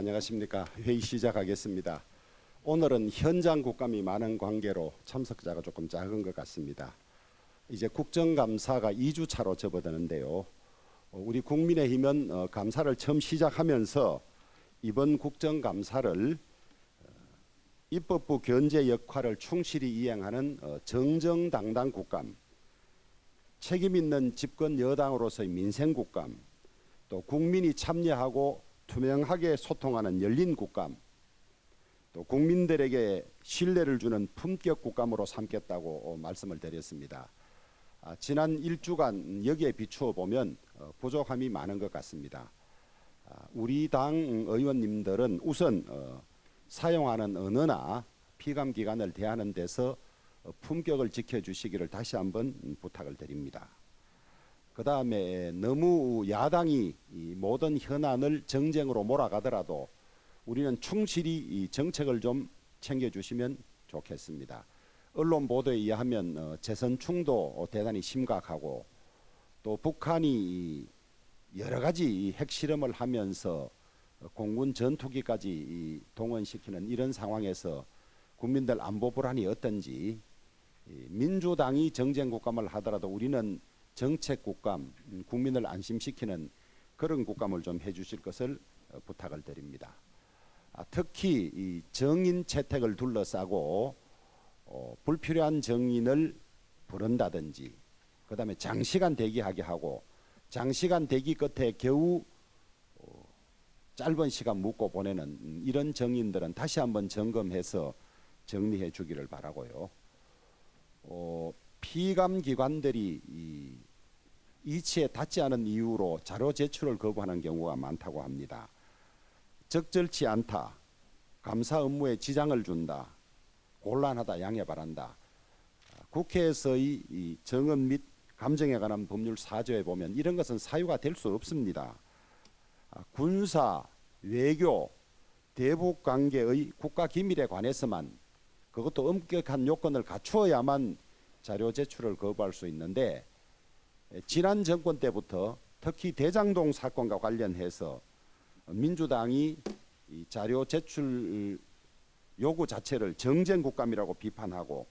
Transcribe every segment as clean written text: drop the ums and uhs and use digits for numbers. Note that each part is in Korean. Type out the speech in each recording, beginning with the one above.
안녕하십니까. 회의 시작하겠습니다. 오늘은 현장 국감이 많은 관계로 참석자가 조금 작은 것 같습니다. 이제 국정감사가 2주 차로 접어드는데요. 우리 국민의힘은 감사를 처음 시작하면서 이번 국정감사를 입법부 견제 역할을 충실히 이행하는 정정당당 국감, 책임 있는 집권 여당으로서의 민생 국감, 또 국민이 참여하고 투명하게 소통하는 열린 국감, 또 국민들에게 신뢰를 주는 품격 국감으로 삼겠다고 말씀을 드렸습니다. 지난 일주간 여기에 비추어 보면 부족함이 많은 것 같습니다. 우리 당 의원님들은 우선 사용하는 언어나 피감기관을 대하는 데서 품격을 지켜주시기를 다시 한번 부탁을 드립니다. 그 다음에 너무 야당이 이 모든 현안을 정쟁으로 몰아가더라도 우리는 충실히 이 정책을 좀 챙겨주시면 좋겠습니다. 언론 보도에 의하면 재선충도 대단히 심각하고 또 북한이 여러 가지 핵실험을 하면서 공군 전투기까지 동원시키는 이런 상황에서 국민들 안보 불안이 어떤지, 민주당이 정쟁 국감을 하더라도 우리는 정책 국감, 국민을 안심시키는 그런 국감을 좀 해주실 것을 부탁을 드립니다. 특히 이 정인 채택을 둘러싸고 불필요한 정인을 부른다든지, 그 다음에 장시간 대기하게 하고 장시간 대기 끝에 겨우 짧은 시간 묵고 보내는 이런 정인들은 다시 한번 점검해서 정리해 주기를 바라고요. 피감기관들이 이치에 닿지 않은 이유로 자료 제출을 거부하는 경우가 많다고 합니다. 적절치 않다, 감사 업무에 지장을 준다, 곤란하다, 양해 바란다. 국회에서의 이 정언 및 감정에 관한 법률 4조에 보면 이런 것은 사유가 될 수 없습니다. 군사, 외교, 대북 관계의 국가 기밀에 관해서만, 그것도 엄격한 요건을 갖추어야만 자료 제출을 거부할 수 있는데, 지난 정권 때부터 특히 대장동 사건과 관련해서 민주당이 이 자료 제출 요구 자체를 정쟁 국감이라고 비판하고,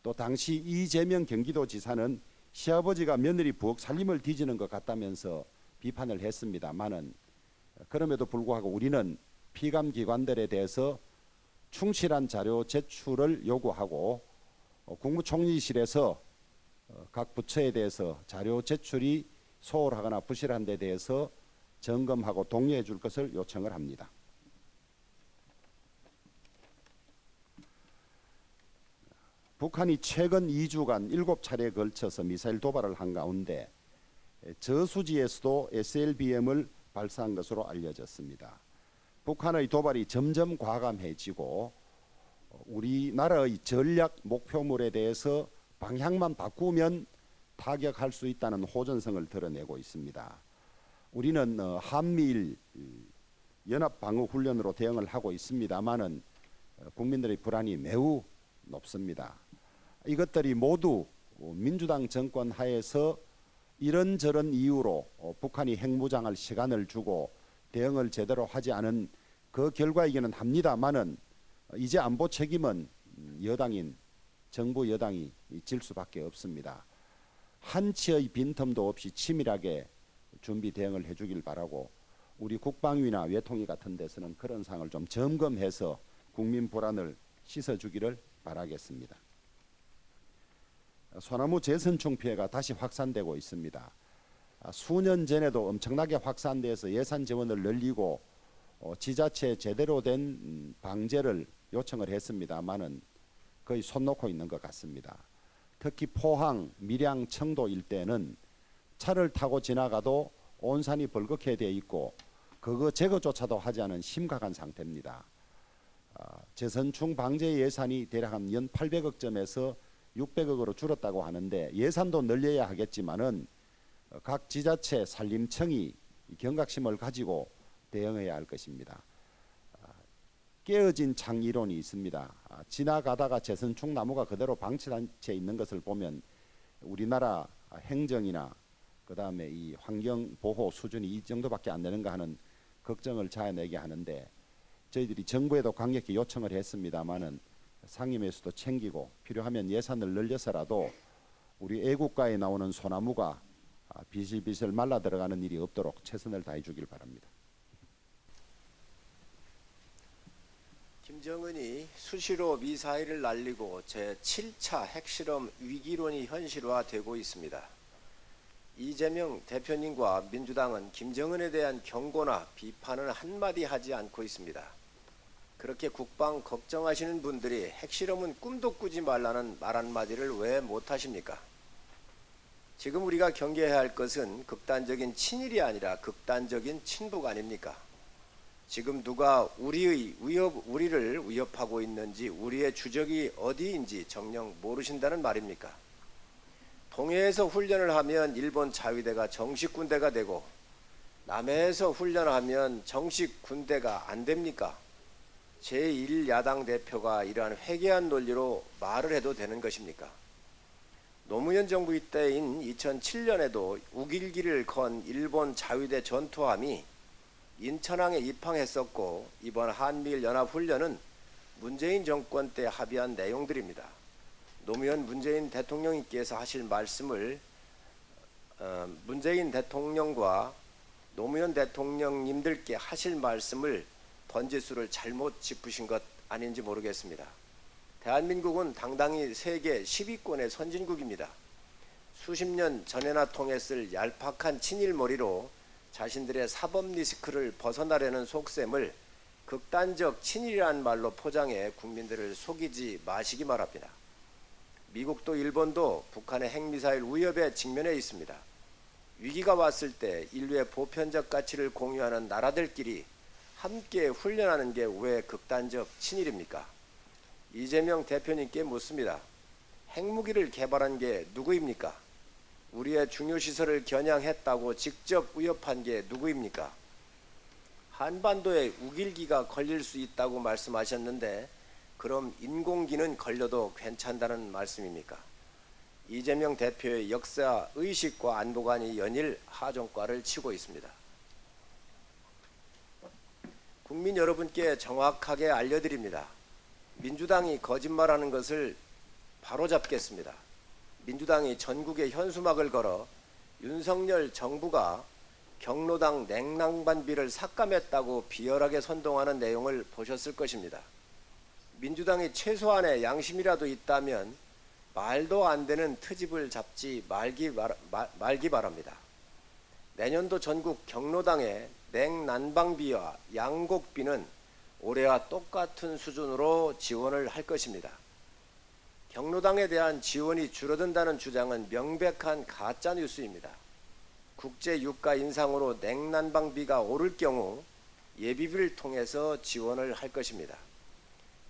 또 당시 이재명 경기도지사는 시아버지가 며느리 부엌 살림을 뒤지는 것 같다면서 비판을 했습니다만은, 그럼에도 불구하고 우리는 피감기관들에 대해서 충실한 자료 제출을 요구하고 국무총리실에서 각 부처에 대해서 자료 제출이 소홀하거나 부실한 데 대해서 점검하고 독려해 줄 것을 요청을 합니다. 북한이 최근 2주간 7차례에 걸쳐서 미사일 도발을 한 가운데 저수지에서도 SLBM을 발사한 것으로 알려졌습니다. 북한의 도발이 점점 과감해지고 우리나라의 전략 목표물에 대해서 방향만 바꾸면 타격할 수 있다는 호전성을 드러내고 있습니다. 우리는 한미일 연합방어훈련으로 대응을 하고 있습니다만은 국민들의 불안이 매우 높습니다. 이것들이 모두 민주당 정권 하에서 이런저런 이유로 북한이 핵무장할 시간을 주고 대응을 제대로 하지 않은 그 결과이기는 합니다만은 이제 안보 책임은 여당인 정부 여당이 질 수밖에 없습니다. 한치의 빈틈도 없이 치밀하게 준비 대응을 해주길 바라고, 우리 국방위나 외통위 같은 데서는 그런 상을 좀 점검해서 국민 불안을 씻어주기를 바라겠습니다. 소나무 재선충 피해가 다시 확산되고 있습니다. 수년 전에도 엄청나게 확산돼서 예산 지원을 늘리고 지자체에 제대로 된 방제를 요청을 했습니다만은 거의 손 놓고 있는 것 같습니다. 특히 포항, 밀양, 청도 일대는 차를 타고 지나가도 온 산이 벌겋게 되어 있고 그거 제거조차도 하지 않은 심각한 상태입니다. 재선충 방제 예산이 대략 한 연 800억 점에서 600억으로 줄었다고 하는데, 예산도 늘려야 하겠지만은 각 지자체 산림청이 경각심을 가지고 대응해야 할 것입니다. 깨어진 창 이론이 있습니다. 지나가다가 재선충 나무가 그대로 방치돼 있는 것을 보면 우리나라 행정이나 그 다음에 이 환경 보호 수준이 이 정도밖에 안 되는가 하는 걱정을 자아내게 하는데, 저희들이 정부에도 강력히 요청을 했습니다마는 상임위에서도 챙기고 필요하면 예산을 늘려서라도 우리 애국가에 나오는 소나무가 비실비실 말라 들어가는 일이 없도록 최선을 다해 주길 바랍니다. 김정은이 수시로 미사일을 날리고 제7차 핵실험 위기론이 현실화되고 있습니다. 이재명 대표님과 민주당은 김정은에 대한 경고나 비판은 한마디 하지 않고 있습니다. 그렇게 국방 걱정하시는 분들이 핵실험은 꿈도 꾸지 말라는 말 한마디를 왜 못하십니까? 지금 우리가 경계해야 할 것은 극단적인 친일이 아니라 극단적인 친북 아닙니까? 지금 누가 우리를 위협하고 있는지, 우리의 주적이 어디인지 정녕 모르신다는 말입니까? 동해에서 훈련을 하면 일본 자위대가 정식 군대가 되고 남해에서 훈련하면 정식 군대가 안 됩니까? 제1야당 대표가 이러한 회개한 논리로 말을 해도 되는 것입니까? 노무현 정부 때인 2007년에도 우길기를 건 일본 자위대 전투함이 인천항에 입항했었고, 이번 한미일연합훈련은 문재인 정권 때 합의한 내용들입니다. 노무현 문재인 대통령님께서 하실 말씀을 문재인 대통령과 노무현 대통령님들께 하실 말씀을 번지수를 잘못 짚으신 것 아닌지 모르겠습니다. 대한민국은 당당히 세계 10위권의 선진국입니다. 수십 년 전에나 통했을 얄팍한 친일머리로 자신들의 사법 리스크를 벗어나려는 속셈을 극단적 친일이라는 말로 포장해 국민들을 속이지 마시기 바랍니다. 미국도 일본도 북한의 핵미사일 위협에 직면해 있습니다. 위기가 왔을 때 인류의 보편적 가치를 공유하는 나라들끼리 함께 훈련하는 게 왜 극단적 친일입니까? 이재명 대표님께 묻습니다. 핵무기를 개발한 게 누구입니까? 우리의 중요시설을 겨냥했다고 직접 위협한 게 누구입니까? 한반도에 우길기가 걸릴 수 있다고 말씀하셨는데 그럼 인공기는 걸려도 괜찮다는 말씀입니까? 이재명 대표의 역사 의식과 안보관이 연일 하정과를 치고 있습니다. 국민 여러분께 정확하게 알려드립니다. 민주당이 거짓말하는 것을 바로잡겠습니다. 민주당이 전국에 현수막을 걸어 윤석열 정부가 경로당 냉난방비를 삭감했다고 비열하게 선동하는 내용을 보셨을 것입니다. 민주당이 최소한의 양심이라도 있다면 말도 안 되는 트집을 잡지 말기 바랍니다. 내년도 전국 경로당의 냉난방비와 양곡비는 올해와 똑같은 수준으로 지원을 할 것입니다. 경로당에 대한 지원이 줄어든다는 주장은 명백한 가짜뉴스입니다. 국제 유가 인상으로 냉난방비가 오를 경우 예비비를 통해서 지원을 할 것입니다.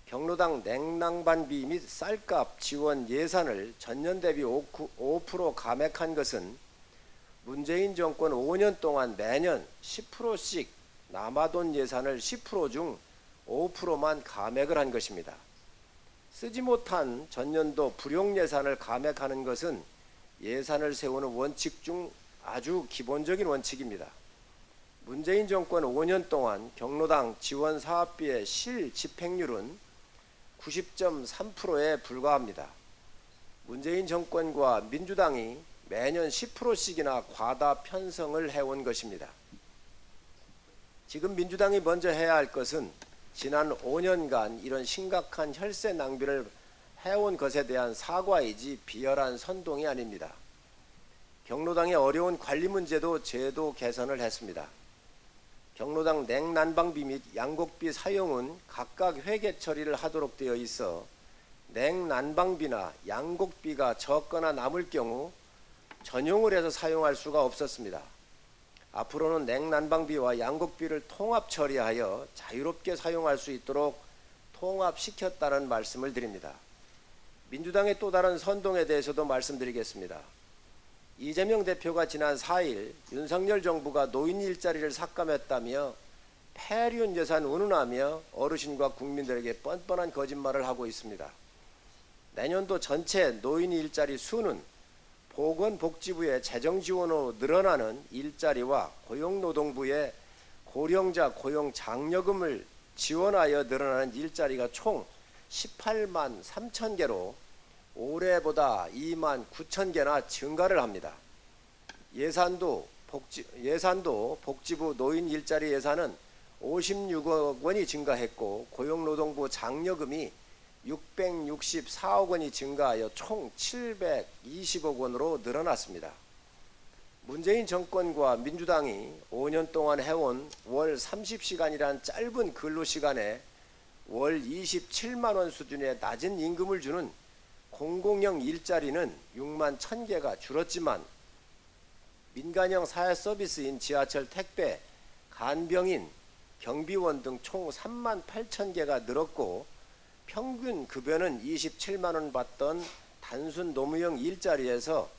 경로당 냉난방비 및 쌀값 지원 예산을 전년 대비 5% 감액한 것은 문재인 정권 5년 동안 매년 10%씩 남아돈 예산을 10% 중 5%만 감액을 한 것입니다. 쓰지 못한 전년도 불용 예산을 감액하는 것은 예산을 세우는 원칙 중 아주 기본적인 원칙입니다. 문재인 정권 5년 동안 경로당 지원 사업비의 실 집행률은 90.3%에 불과합니다. 문재인 정권과 민주당이 매년 10%씩이나 과다 편성을 해온 것입니다. 지금 민주당이 먼저 해야 할 것은 지난 5년간 이런 심각한 혈세 낭비를 해온 것에 대한 사과이지 비열한 선동이 아닙니다. 경로당의 어려운 관리 문제도 제도 개선을 했습니다. 경로당 냉난방비 및 양곡비 사용은 각각 회계 처리를 하도록 되어 있어 냉난방비나 양곡비가 적거나 남을 경우 전용을 해서 사용할 수가 없었습니다. 앞으로는 냉난방비와 양곡비를 통합 처리하여 자유롭게 사용할 수 있도록 통합시켰다는 말씀을 드립니다. 민주당의 또 다른 선동에 대해서도 말씀드리겠습니다. 이재명 대표가 지난 4일 윤석열 정부가 노인 일자리를 삭감했다며 폐륜 예산 운운하며 어르신과 국민들에게 뻔뻔한 거짓말을 하고 있습니다. 내년도 전체 노인 일자리 수는 보건복지부의 재정 지원으로 늘어나는 일자리와 고용노동부의 고령자 고용 장려금을 지원하여 늘어나는 일자리가 총 18만 3천 개로 올해보다 2만 9천 개나 증가를 합니다. 예산도 복지부 노인 일자리 예산은 56억 원이 증가했고 고용노동부 장려금이 664억 원이 증가하여 총 720억 원으로 늘어났습니다. 문재인 정권과 민주당이 5년 동안 해온 월 30시간이란 짧은 근로시간에 월 27만 원 수준의 낮은 임금을 주는 공공형 일자리는 6만 1,000개가 줄었지만 민간형 사회서비스인 지하철 택배, 간병인, 경비원 등 총 3만 8천 개가 늘었고 평균 급여는 27만 원 받던 단순 노무형 일자리에서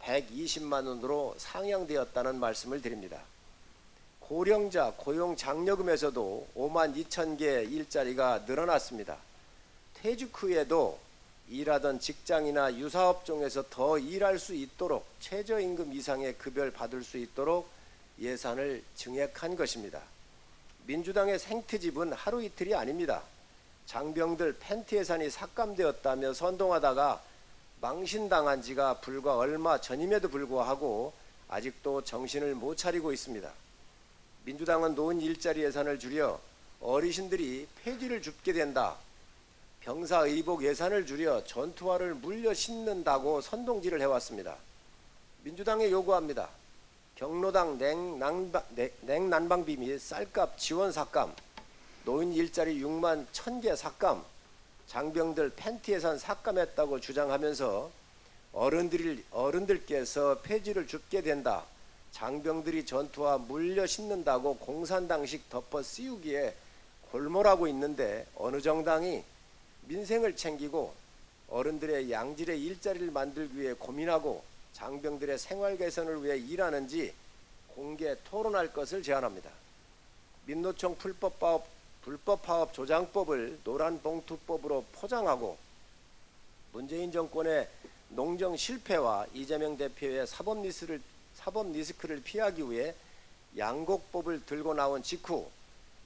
120만 원으로 상향되었다는 말씀을 드립니다. 고령자 고용 장려금에서도 5만 2천 개 일자리가 늘어났습니다. 퇴직 후에도 일하던 직장이나 유사업종에서 더 일할 수 있도록 최저임금 이상의 급여를 받을 수 있도록 예산을 증액한 것입니다. 민주당의 생트집은 하루 이틀이 아닙니다. 장병들 팬티 예산이 삭감되었다며 선동하다가 망신당한 지가 불과 얼마 전임에도 불구하고 아직도 정신을 못 차리고 있습니다. 민주당은 노인 일자리 예산을 줄여 어르신들이 폐지를 줍게 된다, 병사의복 예산을 줄여 전투화를 물려 신는다고 선동질을 해왔습니다. 민주당에 요구합니다. 경로당 냉난방비 및 쌀값 지원 삭감, 노인 일자리 6만 1,000개 삭감, 장병들 팬티 예산 삭감했다고 주장하면서 어른들께서 폐지를 줍게 된다, 장병들이 전투화 물려 신는다고 공산당식 덮어 씌우기에 골몰하고 있는데 어느 정당이 민생을 챙기고 어른들의 양질의 일자리를 만들기 위해 고민하고 장병들의 생활 개선을 위해 일하는지 공개 토론할 것을 제안합니다. 민노총 불법 파업 조장법을 노란봉투법으로 포장하고 문재인 정권의 농정 실패와 이재명 대표의 사법 리스크를 피하기 위해 양곡법을 들고 나온 직후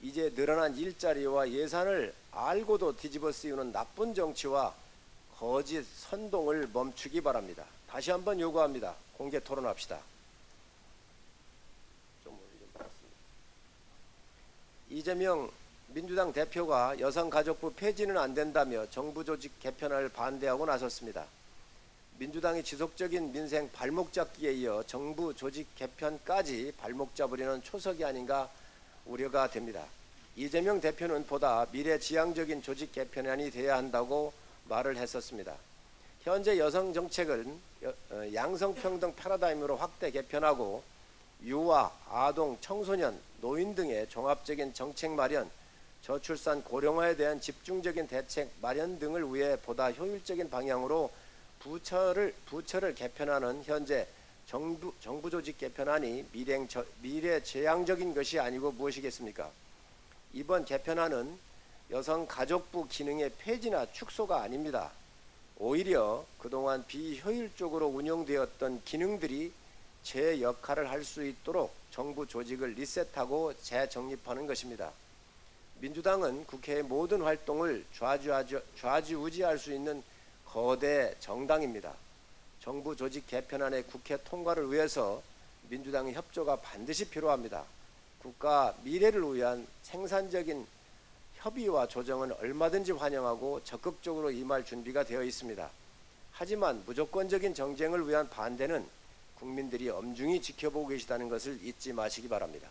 이제 늘어난 일자리와 예산을 알고도 뒤집어 씌우는 나쁜 정치와 거짓 선동을 멈추기 바랍니다. 다시 한번 요구합니다. 공개 토론합시다. 이재명 민주당 대표가 여성가족부 폐지는 안 된다며 정부 조직 개편을 반대하고 나섰습니다. 민주당이 지속적인 민생 발목 잡기에 이어 정부 조직 개편까지 발목 잡으려는 초석이 아닌가 우려가 됩니다. 이재명 대표는 보다 미래지향적인 조직 개편안이 돼야 한다고 말을 했었습니다. 현재 여성 정책은 양성평등 패러다임으로 확대 개편하고 유아, 아동, 청소년, 노인 등의 종합적인 정책 마련, 저출산 고령화에 대한 집중적인 대책 마련 등을 위해 보다 효율적인 방향으로 부처를 개편하는 현재 정부 조직 개편안이 미래지향적인 것이 아니고 무엇이겠습니까? 이번 개편안은 여성가족부 기능의 폐지나 축소가 아닙니다. 오히려 그동안 비효율적으로 운영되었던 기능들이 제 역할을 할 수 있도록 정부 조직을 리셋하고 재정립하는 것입니다. 민주당은 국회의 모든 활동을 좌지우지할 수 있는 거대 정당입니다. 정부 조직 개편안의 국회 통과를 위해서 민주당의 협조가 반드시 필요합니다. 국가 미래를 위한 생산적인 협의와 조정은 얼마든지 환영하고 적극적으로 임할 준비가 되어 있습니다. 하지만 무조건적인 정쟁을 위한 반대는 국민들이 엄중히 지켜보고 계시다는 것을 잊지 마시기 바랍니다.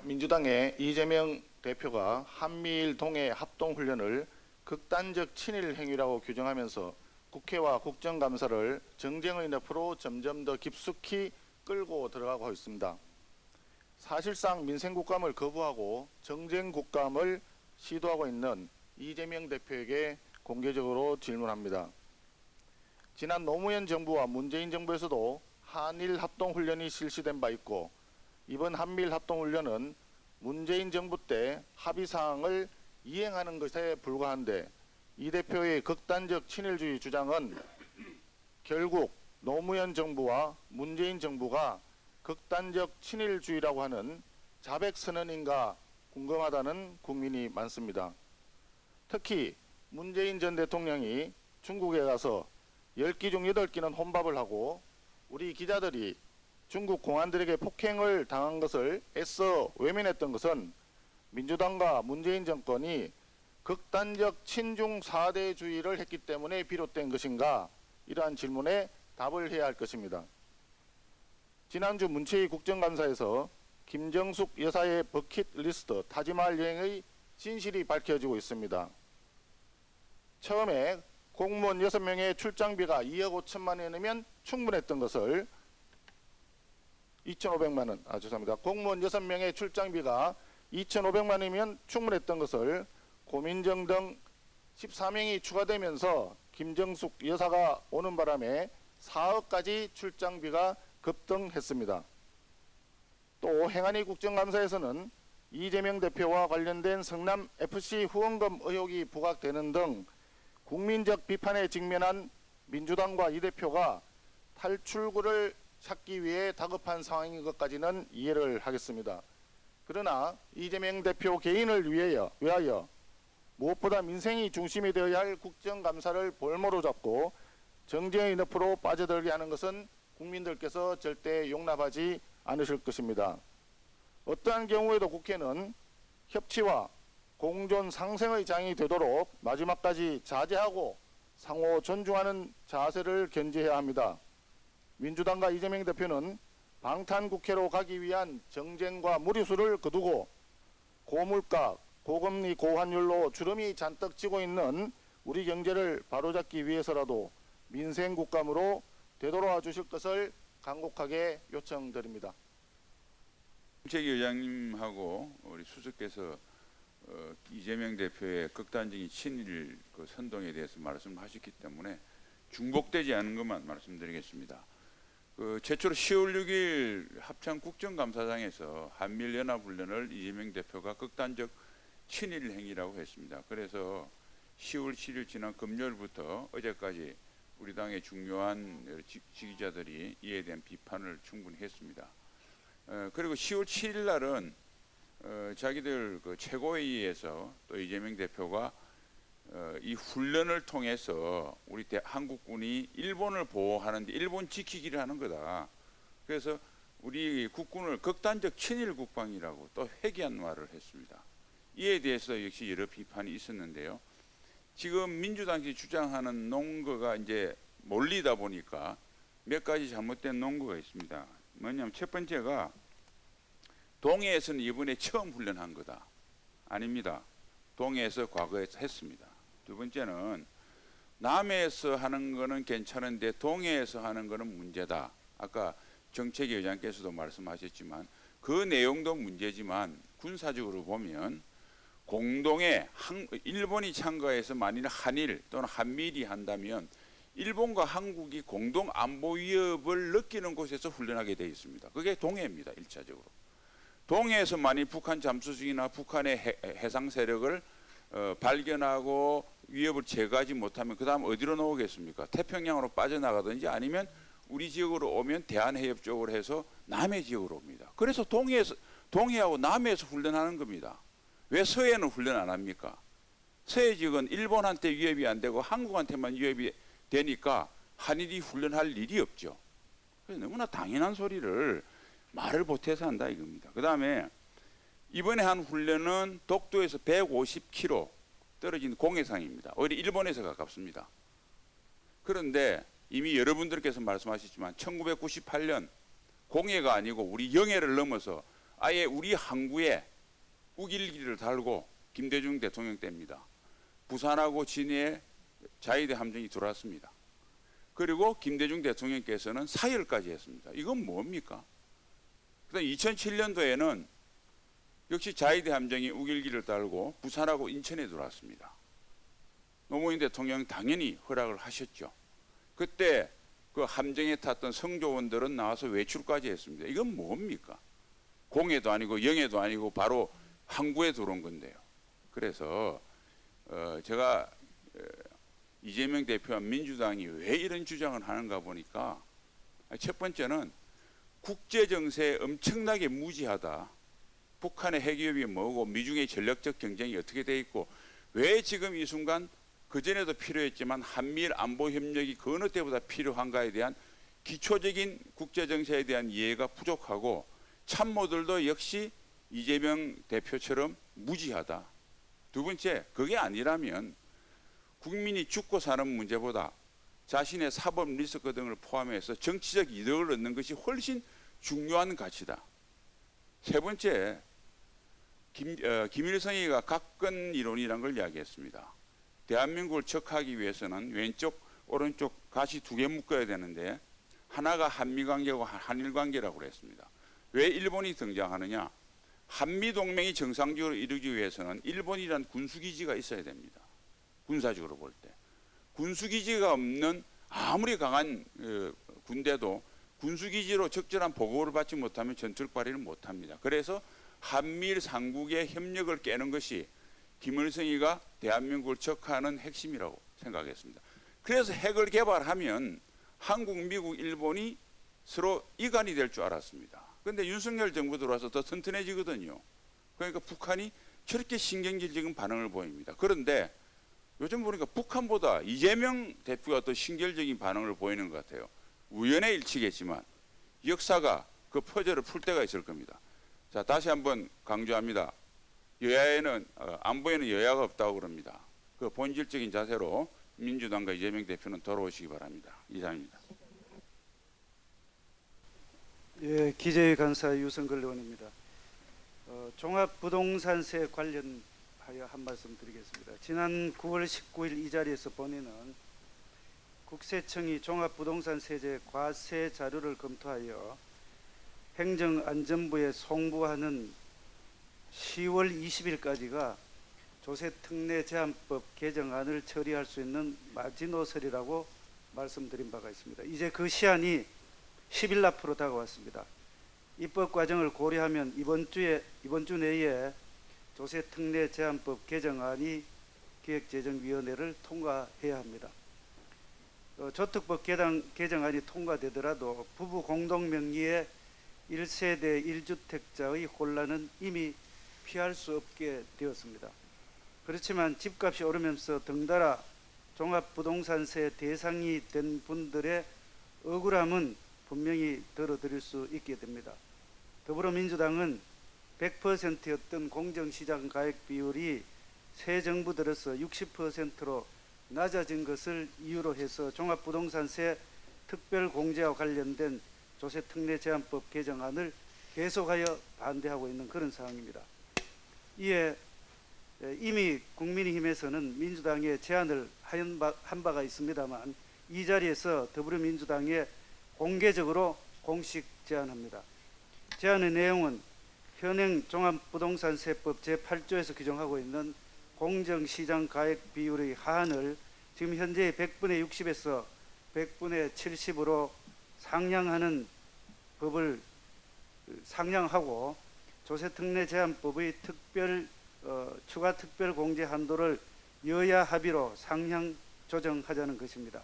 민주당의 이재명 대표가 한미일 동해 합동훈련을 극단적 친일 행위라고 규정하면서 국회와 국정감사를 정쟁의 늪으로 점점 더 깊숙이 끌고 들어가고 있습니다. 사실상 민생국감을 거부하고 정쟁국감을 시도하고 있는 이재명 대표에게 공개적으로 질문합니다. 지난 노무현 정부와 문재인 정부에서도 한일 합동훈련이 실시된 바 있고 이번 한미일 합동훈련은 문재인 정부 때 합의사항을 이행하는 것에 불과한데 이 대표의 극단적 친일주의 주장은 결국 노무현 정부와 문재인 정부가 극단적 친일주의라고 하는 자백선언인가 궁금하다는 국민이 많습니다. 특히 문재인 전 대통령이 중국에 가서 10끼 중 8끼는 혼밥을 하고 우리 기자들이 중국 공안들에게 폭행을 당한 것을 애써 외면했던 것은 민주당과 문재인 정권이 극단적 친중 4대주의를 했기 때문에 비롯된 것인가? 이러한 질문에 답을 해야 할 것입니다. 지난주 문체위 국정감사에서 김정숙 여사의 버킷리스트 타지마할 여행의 진실이 밝혀지고 있습니다. 처음에 공무원 6명의 출장비가 2억 5천만 원이면 충분했던 것을 2,500만 원, 죄송합니다. 공무원 6명의 출장비가 2,500만 원이면 충분했던 것을 고민정 등 14명이 추가되면서 김정숙 여사가 오는 바람에 4억까지 출장비가 급등했습니다. 또 행안위 국정감사에서는 이재명 대표와 관련된 성남FC 후원금 의혹이 부각되는 등 국민적 비판에 직면한 민주당과 이 대표가 탈출구를 찾기 위해 다급한 상황인 것까지는 이해를 하겠습니다. 그러나 이재명 대표 개인을 위하여 무엇보다 민생이 중심이 되어야 할 국정감사를 볼모로 잡고 정쟁의 늪으로 빠져들게 하는 것은 국민들께서 절대 용납하지 않으실 것입니다. 어떠한 경우에도 국회는 협치와 공존 상생의 장이 되도록 마지막까지 자제하고 상호 존중하는 자세를 견지해야 합니다. 민주당과 이재명 대표는 방탄국회로 가기 위한 정쟁과 무리수를 거두고 고물가, 고금리, 고환율로 주름이 잔뜩 지고 있는 우리 경제를 바로잡기 위해서라도 민생국감으로 되돌아와 주실 것을 간곡하게 요청드립니다. 문체위 의장님하고 우리 수석께서 이재명 대표의 극단적인 친일 선동에 대해서 말씀하셨기 때문에 중복되지 않은 것만 말씀드리겠습니다. 최초로 10월 6일 합참 국정감사장에서 한미연합훈련을 이재명 대표가 극단적 친일 행위라고 했습니다. 그래서 10월 7일 지난 금요일부터 어제까지 우리 당의 중요한 지지자들이 이에 대한 비판을 충분히 했습니다. 그리고 10월 7일 날은 자기들 최고회의에서 또 이재명 대표가 이 훈련을 통해서 우리 한국군이 일본을 보호하는데 일본 지키기를 하는 거다. 그래서 우리 국군을 극단적 친일 국방이라고 또 회귀한 말을 했습니다. 이에 대해서 역시 여러 비판이 있었는데요. 지금 민주당이 주장하는 논거가 이제 몰리다 보니까 몇 가지 잘못된 논거가 있습니다. 뭐냐면 첫 번째가 동해에서는 이번에 처음 훈련한 거다. 아닙니다. 동해에서 과거에 했습니다. 두 번째는 남해에서 하는 거는 괜찮은데 동해에서 하는 거는 문제다. 아까 정책위 의장께서도 말씀하셨지만 그 내용도 문제지만 군사적으로 보면 공동에 일본이 참가해서 만일 한일 또는 한미일이 한다면 일본과 한국이 공동 안보 위협을 느끼는 곳에서 훈련하게 되어 있습니다. 그게 동해입니다. 1차적으로. 동해에서 만일 북한 잠수정이나 북한의 해상 세력을 발견하고 위협을 제거하지 못하면 그 다음 어디로 나오겠습니까? 태평양으로 빠져나가든지 아니면 우리 지역으로 오면 대한해협 쪽으로 해서 남해 지역으로 옵니다. 그래서 동해하고 남해에서 훈련하는 겁니다. 왜 서해는 훈련 안 합니까? 서해 지역은 일본한테 위협이 안 되고 한국한테만 위협이 되니까 한일이 훈련할 일이 없죠. 그래서 너무나 당연한 소리를 말을 못해서 한다 이겁니다. 그 다음에 이번에 한 훈련은 독도에서 150km 떨어진 공해상입니다. 오히려 일본에서 가깝습니다. 그런데 이미 여러분들께서 말씀하셨지만 1998년 공해가 아니고 우리 영해를 넘어서 아예 우리 항구에 우길기를 달고 김대중 대통령 때입니다. 부산하고 진해에 자위대 함정이 들어왔습니다. 그리고 김대중 대통령께서는 사열까지 했습니다. 이건 뭡니까? 그다음 2007년도에는 역시 자위대 함정이 우길기를 달고 부산하고 인천에 들어왔습니다. 노무현 대통령 당연히 허락을 하셨죠. 그때 그 함정에 탔던 성조원들은 나와서 외출까지 했습니다. 이건 뭡니까? 공해도 아니고 영해도 아니고 바로 항구에 들어온 건데요. 그래서 제가 이재명 대표와 민주당이 왜 이런 주장을 하는가 보니까 첫 번째는 국제 정세에 엄청나게 무지하다. 북한의 핵위협이 뭐고 미중의 전략적 경쟁이 어떻게 돼 있고 왜 지금 이 순간 그전에도 필요했지만 한미일 안보 협력이 그 어느 때보다 필요한가에 대한 기초적인 국제 정세에 대한 이해가 부족하고 참모들도 역시 이재명 대표처럼 무지하다. 두 번째, 그게 아니라면 국민이 죽고 사는 문제보다 자신의 사법 리스크 등을 포함해서 정치적 이득을 얻는 것이 훨씬 중요한 가치다. 세 번째, 김일성이가 각근 이론이라는 걸 이야기했습니다. 대한민국을 척하기 위해서는 왼쪽 오른쪽 가시 두 개 묶어야 되는데 하나가 한미관계고 한일관계라고 그랬습니다. 왜 일본이 등장하느냐? 한미동맹이 정상적으로 이루기 위해서는 일본이란 군수기지가 있어야 됩니다. 군사적으로 볼 때. 군수기지가 없는 아무리 강한 군대도 군수기지로 적절한 보고를 받지 못하면 전투력 발휘를 못합니다. 그래서 한미일 삼국의 협력을 깨는 것이 김일성이가 대한민국을 척하는 핵심이라고 생각했습니다. 그래서 핵을 개발하면 한국, 미국, 일본이 서로 이간이 될 줄 알았습니다. 그런데 윤석열 정부 들어와서 더 튼튼해지거든요. 그러니까 북한이 저렇게 신경질적인 반응을 보입니다. 그런데 요즘 보니까 북한보다 이재명 대표가 더 신경적인 반응을 보이는 것 같아요. 우연의 일치겠지만 역사가 그 퍼즐을 풀 때가 있을 겁니다. 자, 다시 한번 강조합니다. 여야에는 안보에는 여야가 없다고 그럽니다. 그 본질적인 자세로 민주당과 이재명 대표는 돌아오시기 바랍니다. 이상입니다. 예, 기재위 간사 유성걸 의원입니다. 종합부동산세 관련하여 한 말씀 드리겠습니다. 지난 9월 19일 이 자리에서 본회는 국세청이 종합부동산세제 과세 자료를 검토하여 행정안전부에 송부하는 10월 20일까지가 조세특례 제한법 개정안을 처리할 수 있는 마지노설이라고 말씀드린 바가 있습니다. 이제 그 시한이 10일 앞으로 다가왔습니다. 입법 과정을 고려하면 이번 주 내에 조세특례 제한법 개정안이 기획재정위원회를 통과해야 합니다. 조특법 개정안이 통과되더라도 부부 공동 명의의 1세대 1주택자의 혼란은 이미 피할 수 없게 되었습니다. 그렇지만 집값이 오르면서 덩달아 종합부동산세 대상이 된 분들의 억울함은 분명히 덜어드릴 수 있게 됩니다. 더불어민주당은 100%였던 공정시장 가액 비율이 새 정부 들어서 60%로 낮아진 것을 이유로 해서 종합부동산세 특별공제와 관련된 조세특례 제한법 개정안을 계속하여 반대하고 있는 그런 상황입니다. 이에 이미 국민의힘에서는 민주당에 제안을 한 바가 있습니다만 이 자리에서 더불어민주당에 공개적으로 공식 제안합니다. 제안의 내용은 현행 종합부동산세법 제8조에서 규정하고 있는 공정시장 가액 비율의 하한을 지금 현재의 100분의 60에서 100분의 70으로 상향하는 법을 상향하고 조세특례 제한법의 추가 특별공제 한도를 여야 합의로 상향 조정하자는 것입니다.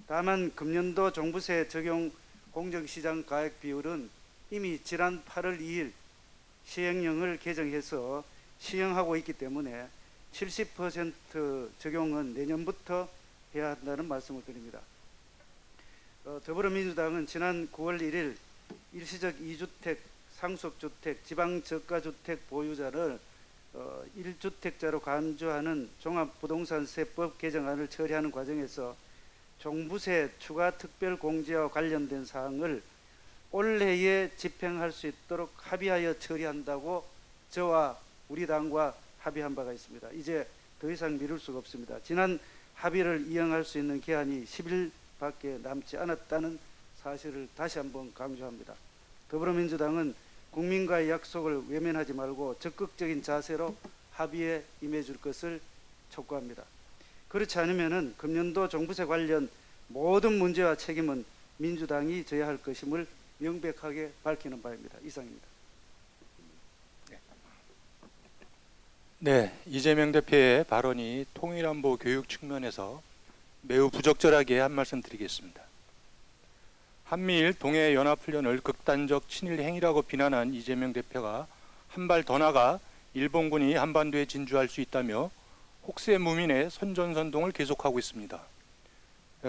다만 금년도 종부세 적용 공정시장 가액 비율은 이미 지난 8월 2일 시행령을 개정해서 시행하고 있기 때문에 70% 적용은 내년부터 해야 한다는 말씀을 드립니다. 더불어민주당은 지난 9월 1일 일시적 2주택, 상속주택, 지방저가주택 보유자를 1주택자로 간주하는 종합부동산세법 개정안을 처리하는 과정에서 종부세 추가 특별공제와 관련된 사항을 올해에 집행할 수 있도록 합의하여 처리한다고 저와 우리 당과 합의한 바가 있습니다. 이제 더 이상 미룰 수가 없습니다. 지난 합의를 이행할 수 있는 기한이 10일밖에 남지 않았다는 사실을 다시 한번 강조합니다. 더불어민주당은 국민과의 약속을 외면하지 말고 적극적인 자세로 합의에 임해줄 것을 촉구합니다. 그렇지 않으면 금년도 종부세 관련 모든 문제와 책임은 민주당이 져야 할 것임을 명백하게 밝히는 바입니다. 이상입니다. 네, 이재명 대표의 발언이 통일안보 교육 측면에서 매우 부적절하게 한 말씀 드리겠습니다. 한미일 동해 연합훈련을 극단적 친일 행위라고 비난한 이재명 대표가 한 발 더 나가 일본군이 한반도에 진주할 수 있다며 혹세무민의 선전선동을 계속하고 있습니다.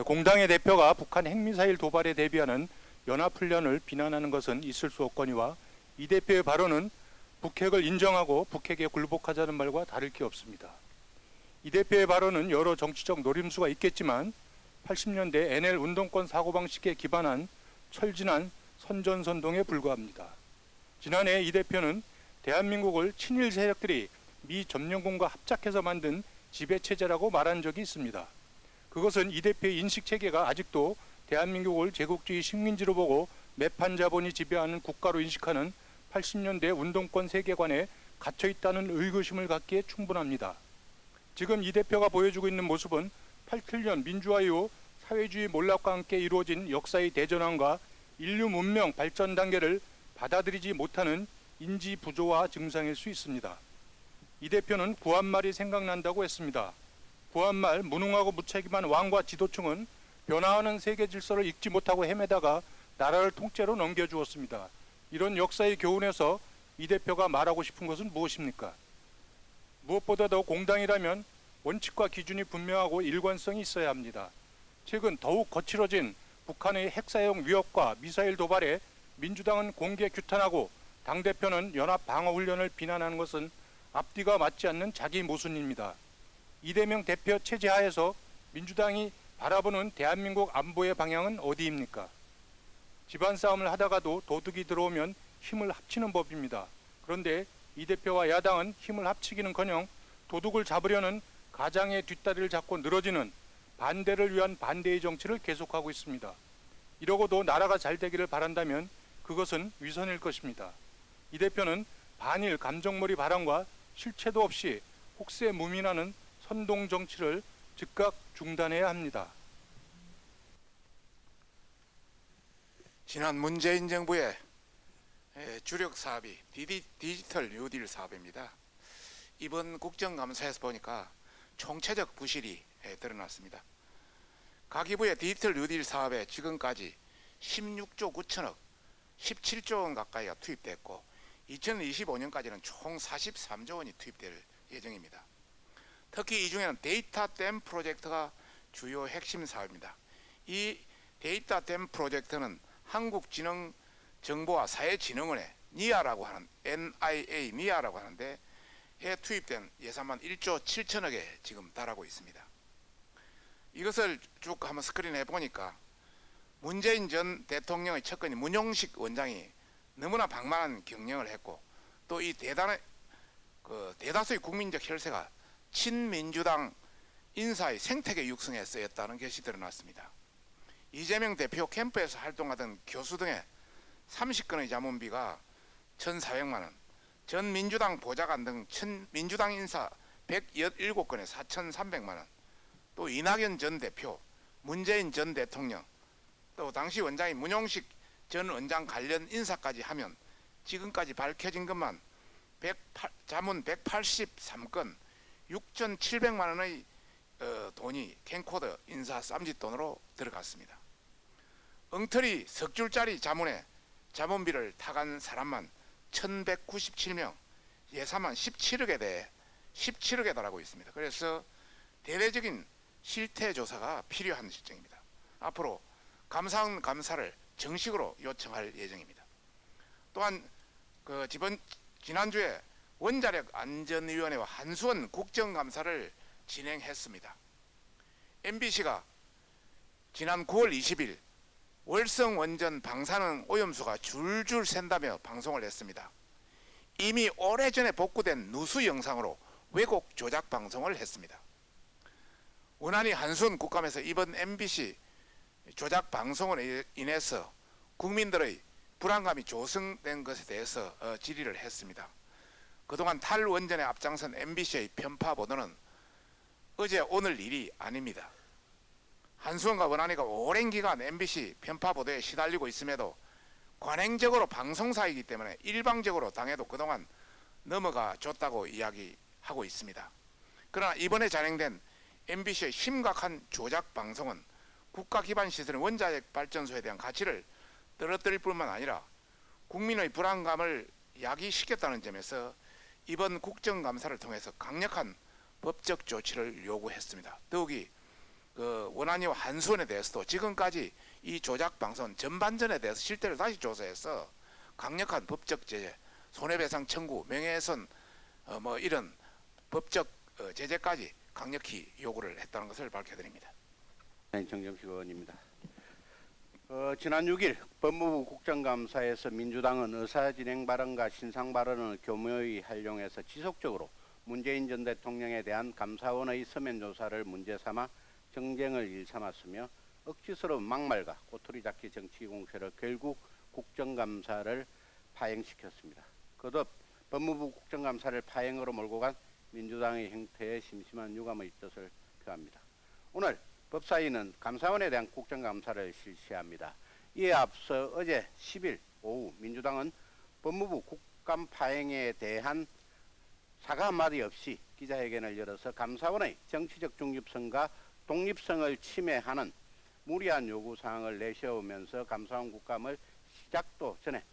공당의 대표가 북한 핵미사일 도발에 대비하는 연합훈련을 비난하는 것은 있을 수 없거니와 이 대표의 발언은 북핵을 인정하고 북핵에 굴복하자는 말과 다를 게 없습니다. 이 대표의 발언은 여러 정치적 노림수가 있겠지만 80년대 NL 운동권 사고방식에 기반한 철진한 선전선동에 불과합니다. 지난해 이 대표는 대한민국을 친일 세력들이 미 점령군과 합작해서 만든 지배체제라고 말한 적이 있습니다. 그것은 이 대표의 인식체계가 아직도 대한민국을 제국주의 식민지로 보고 매판 자본이 지배하는 국가로 인식하는 80년대 운동권 세계관에 갇혀 있다는 의구심을 갖기에 충분합니다. 지금 이 대표가 보여주고 있는 모습은 87년 민주화 이후 사회주의 몰락과 함께 이루어진 역사의 대전환과 인류 문명 발전 단계를 받아들이지 못하는 인지 부조화 증상일 수 있습니다. 이 대표는 구한말이 생각난다고 했습니다. 구한말 무능하고 무책임한 왕과 지도층은 변화하는 세계 질서를 읽지 못하고 헤매다가 나라를 통째로 넘겨주었습니다. 이런 역사의 교훈에서 이 대표가 말하고 싶은 것은 무엇입니까? 무엇보다도 공당이라면 원칙과 기준이 분명하고 일관성이 있어야 합니다. 최근 더욱 거칠어진 북한의 핵사용 위협과 미사일 도발에 민주당은 공개 규탄하고 당대표는 연합방어훈련을 비난하는 것은 앞뒤가 맞지 않는 자기 모순입니다. 이재명 대표 체제 하에서 민주당이 바라보는 대한민국 안보의 방향은 어디입니까? 집안 싸움을 하다가도 도둑이 들어오면 힘을 합치는 법입니다. 그런데 이 대표와 야당은 힘을 합치기는커녕 도둑을 잡으려는 가장의 뒷다리를 잡고 늘어지는 반대를 위한 반대의 정치를 계속하고 있습니다. 이러고도 나라가 잘 되기를 바란다면 그것은 위선일 것입니다. 이 대표는 반일 감정몰이 발언과 실체도 없이 혹세무민하는 선동 정치를 즉각 중단해야 합니다. 지난 문재인 정부의 주력 사업이 디지털 뉴딜 사업입니다. 이번 국정감사에서 보니까 총체적 부실이 드러났습니다. 가계부의 디지털 뉴딜 사업에 지금까지 16조 9천억, 17조 원 가까이가 투입됐고 2025년까지는 총 43조 원이 투입될 예정입니다. 특히 이 중에는 데이터 댐 프로젝트가 주요 핵심 사업입니다. 이 데이터 댐 프로젝트는 한국지능정보와 사회진흥원의 니아라고 하는 NIA라고 하는데 에 투입된 예산만 1조 7천억에 지금 달하고 있습니다. 이것을 쭉 한번 스크린해 보니까 문재인 전 대통령의 측근인 문용식 원장이 너무나 방만한 경영을 했고 또 이 대다수의 국민적 혈세가 친민주당 인사의 생태계 육성에 쓰였다는 것이 드러났습니다. 이재명 대표 캠프에서 활동하던 교수 등의 30건의 자문비가 1,400만 원, 전 민주당 보좌관 등 민주당 인사 117건에 4,300만 원, 또 이낙연 전 대표, 문재인 전 대통령, 또 당시 원장인 문용식 전 원장 관련 인사까지 하면 지금까지 밝혀진 것만 자문 183건, 6,700만 원의 돈이 캠코더 인사 쌈짓돈으로 들어갔습니다. 엉터리 석 줄짜리 자문에 자문비를 타간 사람만 1,197명, 예산만 17억에 달하고 있습니다. 그래서 대대적인 실태 조사가 필요한 실정입니다. 앞으로 감사원 감사를 정식으로 요청할 예정입니다. 또한 지난주에 원자력 안전위원회와 한수원 국정감사를 진행했습니다. MBC가 지난 9월 20일 월성 원전 방사능 오염수가 줄줄 샌다며 방송을 했습니다. 이미 오래전에 복구된 누수 영상으로 왜곡 조작 방송을 했습니다. 원안이 한수원 국감에서 이번 MBC 조작 방송으로 인해서 국민들의 불안감이 조성된 것에 대해서 질의를 했습니다. 그동안 탈원전에 앞장선 MBC의 편파 보도는 어제 오늘 일이 아닙니다. 한수원과 원안이가 오랜 기간 MBC 편파 보도에 시달리고 있음에도 관행적으로 방송사이기 때문에 일방적으로 당해도 그동안 넘어가 줬다고 이야기하고 있습니다. 그러나 이번에 잔행된 MBC의 심각한 조작 방송은 국가 기반 시설인 원자력 발전소에 대한 가치를 떨어뜨릴 뿐만 아니라 국민의 불안감을 야기시켰다는 점에서 이번 국정감사를 통해서 강력한 법적 조치를 요구했습니다. 더욱이 그 원안위와 한수원에 대해서도 지금까지 이 조작 방송 전반전에 대해서 실태를 다시 조사해서 강력한 법적 제재, 손해배상 청구, 명예훼손 뭐 이런 법적 제재까지 강력히 요구를 했다는 것을 밝혀드립니다. 정점식 의원입니다. 지난 6일 법무부 국정감사에서 민주당은 의사진행 발언과 신상 발언을 교묘히 활용해서 지속적으로 문재인 전 대통령에 대한 감사원의 서면 조사를 문제 삼아 정쟁을 일삼았으며 억지스러운 막말과 꼬투리 잡기 정치 공세로 결국 국정감사를 파행시켰습니다. 거듭 법무부 국정감사를 파행으로 몰고 간 민주당의 행태에 심심한 유감의 뜻을 표합니다. 오늘 법사위는 감사원에 대한 국정감사를 실시합니다. 이에 앞서 어제 10일 오후 민주당은 법무부 국감 파행에 대한 사과 한마디 없이 기자회견을 열어서 감사원의 정치적 중립성과 독립성을 침해하는 무리한 요구사항을 내세우면서 감사원 국감을 시작도 전에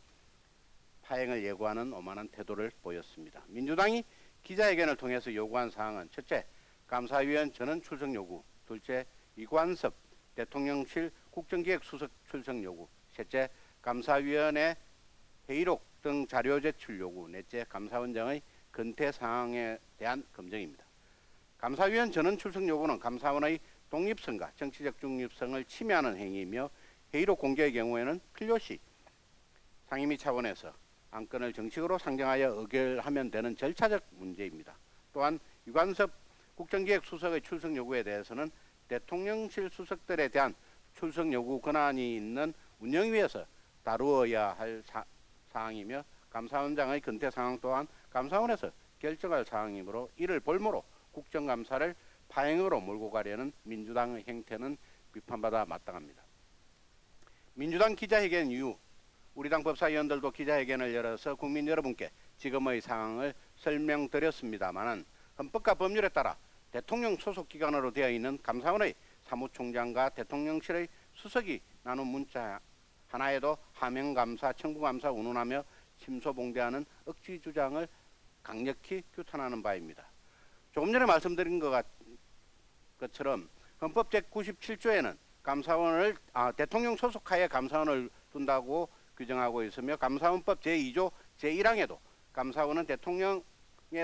파행을 예고하는 오만한 태도를 보였습니다. 민주당이 기자회견을 통해서 요구한 사항은 첫째, 감사위원 전원 출석 요구, 둘째, 이관섭 대통령실 국정기획수석 출석 요구, 셋째, 감사위원회 회의록 등 자료 제출 요구, 넷째, 감사원장의 근태 사항에 대한 검증입니다. 감사위원 전원 출석 요구는 감사원의 독립성과 정치적 중립성을 침해하는 행위이며 회의록 공개의 경우에는 필요시 상임위 차원에서 안건을 정식으로 상정하여 의결하면 되는 절차적 문제입니다. 또한 유관섭 국정기획수석의 출석 요구에 대해서는 대통령실 수석들에 대한 출석 요구 권한이 있는 운영위에서 다루어야 할 사항이며 감사원장의 근태 상황 또한 감사원에서 결정할 사항이므로 이를 볼모로 국정감사를 파행으로 몰고 가려는 민주당의 행태는 비판받아 마땅합니다. 민주당 기자회견 이후 우리 당 법사위원들도 기자회견을 열어서 국민 여러분께 지금의 상황을 설명드렸습니다마는 헌법과 법률에 따라 대통령 소속 기관으로 되어 있는 감사원의 사무총장과 대통령실의 수석이 나눈 문자 하나에도 하명감사, 청구감사 운운하며 침소봉대하는 억지 주장을 강력히 규탄하는 바입니다. 조금 전에 말씀드린 것처럼 헌법 제97조에는 감사원을 대통령 소속하에 감사원을 둔다고 규정하고 있으며 감사원법 제2조 제1항에도 감사원은 대통령에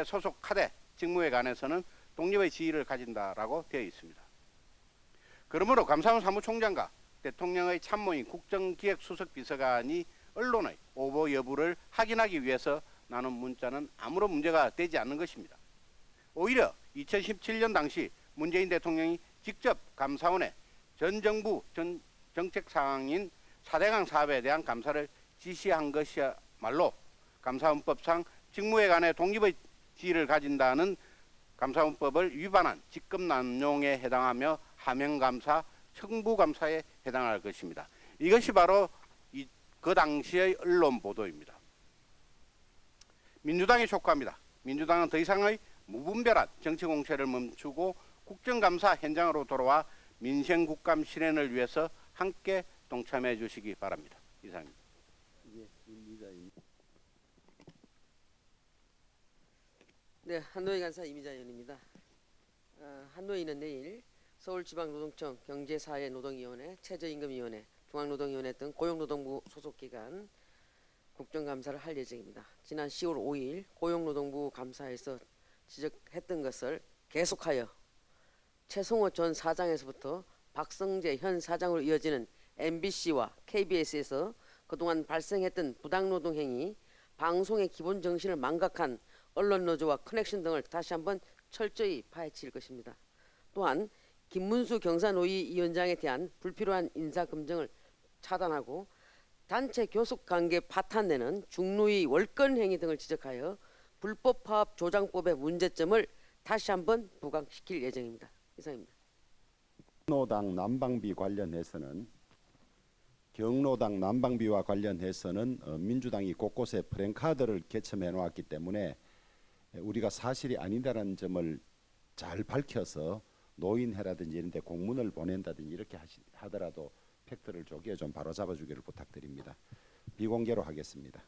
소속하되 직무에 관해서는 독립의 지위를 가진다라고 되어 있습니다. 그러므로 감사원 사무총장과 대통령의 참모인 국정기획수석비서관이 언론의 오보 여부를 확인하기 위해서 나눈 문자는 아무런 문제가 되지 않는 것입니다. 오히려 2017년 당시 문재인 대통령이 직접 감사원에 전 정부 정책 사항인 4대강 사업에 대한 감사를 지시한 것이야말로 감사원법상 직무에 관해 독립의 지위를 가진다는 감사원법을 위반한 직권남용에 해당하며 하명감사, 청부감사에 해당할 것입니다. 이것이 바로 그 당시의 언론 보도입니다. 민주당이 촉구합니다. 민주당은 더 이상의 무분별한 정치 공세를 멈추고 국정감사 현장으로 돌아와 민생국감 실현을 위해서 함께 동참해 주시기 바랍니다. 이상입니다. 네, 한노희 간사 이미자 의원입니다. 한노희는 내일 서울지방노동청 경제사회노동위원회, 최저임금위원회, 중앙노동위원회 등 고용노동부 소속기관 국정감사를 할 예정입니다. 지난 10월 5일 고용노동부 감사에서 지적했던 것을 계속하여 최승호 전 사장에서부터 박성재 현 사장으로 이어지는 MBC와 KBS에서 그동안 발생했던 부당노동 행위, 방송의 기본 정신을 망각한 언론노조와 커넥션 등을 다시 한번 철저히 파헤칠 것입니다. 또한 김문수 경사노위 위원장에 대한 불필요한 인사검증을 차단하고 단체 교섭관계 파탄내는 중노위 월권 행위 등을 지적하여 불법 파업 조장법의 문제점을 다시 한번 부각시킬 예정입니다. 이상입니다. 경로당 난방비 관련해서는 민주당이 곳곳에 프랭카드를 개첨해 놓았기 때문에 우리가 사실이 아니다라는 점을 잘 밝혀서 노인회라든지 이런 데 공문을 보낸다든지 이렇게 하더라도 팩트를 조기에 좀 바로잡아 주기를 부탁드립니다. 비공개로 하겠습니다.